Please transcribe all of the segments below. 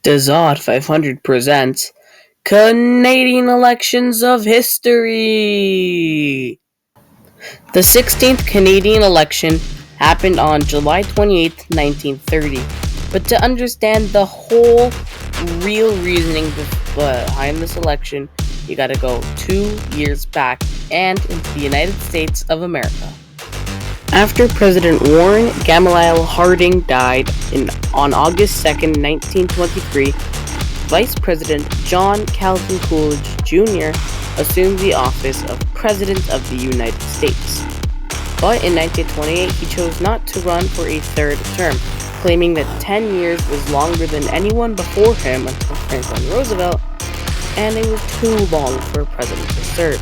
Dazod 500 presents Canadian Elections of History. The 16th Canadian election happened on July 28, 1930. But to understand the whole real reasoning behind this election, you gotta go 2 years back and into the United States of America. After President Warren Gamaliel Harding died on August 2nd, 1923, Vice President John Calvin Coolidge Jr. assumed the office of President of the United States. But in 1928, he chose not to run for a third term, claiming that 10 years was longer than anyone before him until Franklin Roosevelt, and it was too long for a president to serve,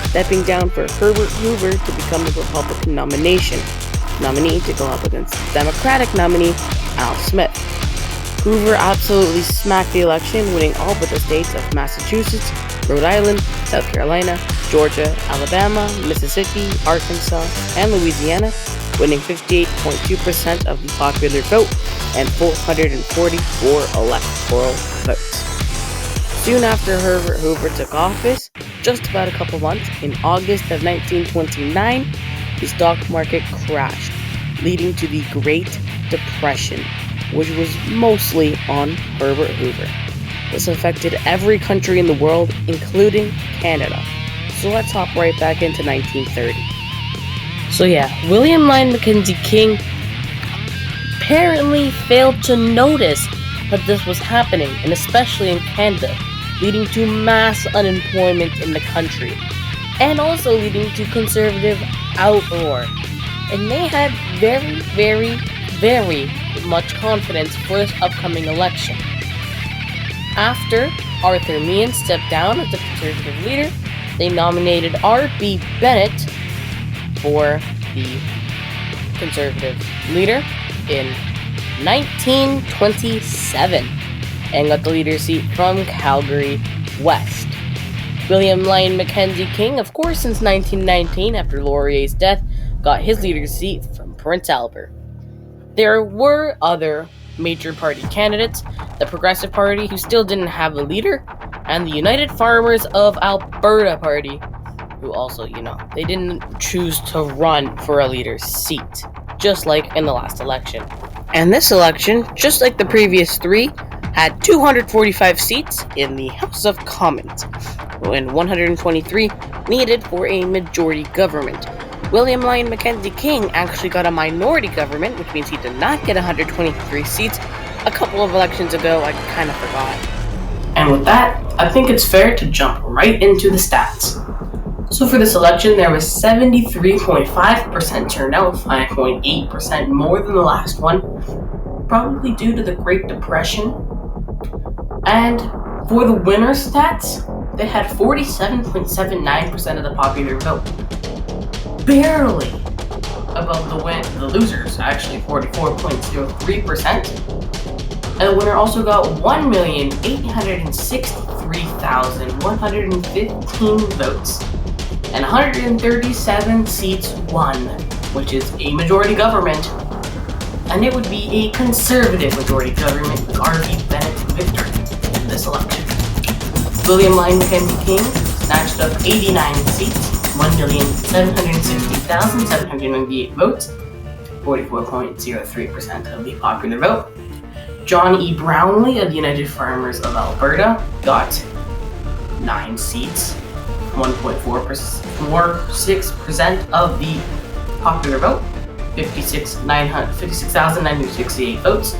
stepping down for Herbert Hoover to become the Republican nominee to go up against the Democratic nominee, Al Smith. Hoover absolutely smacked the election, winning all but the states of Massachusetts, Rhode Island, South Carolina, Georgia, Alabama, Mississippi, Arkansas, and Louisiana, winning 58.2% of the popular vote and 444 electoral votes. Soon after Herbert Hoover took office, just about a couple months, in August of 1929, the stock market crashed, leading to the Great Depression, which was mostly on Herbert Hoover. This affected every country in the world, including Canada. So let's hop right back into 1930. William Lyon Mackenzie King apparently failed to notice that this was happening, and especially in Canada, leading to mass unemployment in the country, and also leading to conservative outroar. And they had very, very, very much confidence for this upcoming election. After Arthur Meehan stepped down as the conservative leader, they nominated R.B. Bennett for the conservative leader in 1927 and got the leader seat from Calgary West. William Lyon Mackenzie King, of course, since 1919, after Laurier's death, got his leader seat from Prince Albert. There were other major party candidates, the Progressive Party, who still didn't have a leader, and the United Farmers of Alberta Party, who also, they didn't choose to run for a leader's seat, just like in the last election. And this election, just like the previous three, had 245 seats in the House of Commons, and 123 needed for a majority government. William Lyon Mackenzie King actually got a minority government, which means he did not get 123 seats. A couple of elections ago, I kind of forgot. And with that, I think it's fair to jump right into the stats. So for this election, there was 73.5% turnout, 5.8% more than the last one, probably due to the Great Depression. And for the winner stats, they had 47.79% of the popular vote. Barely above the losers, actually 44.03%. And the winner also got 1,863,115 votes and 137 seats won, which is a majority government. And it would be a conservative majority government with R.B. Bennett's victory in this election. William Lyon Mackenzie King snatched up 89 seats, 1,760,798 votes, 44.03% of the popular vote. John E. Brownlee of the United Farmers of Alberta got 9 seats, 1.46% of the popular vote, 56,968 votes,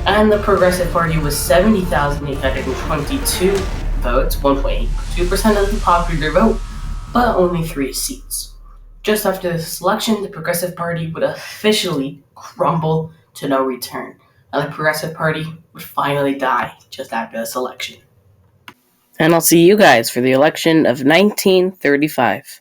and the Progressive Party was 70,822 votes, 1.82% of the popular vote, but only 3 seats. Just after this election, the Progressive Party would officially crumble to no return, and the Progressive Party would finally die just after this election. And I'll see you guys for the election of 1935.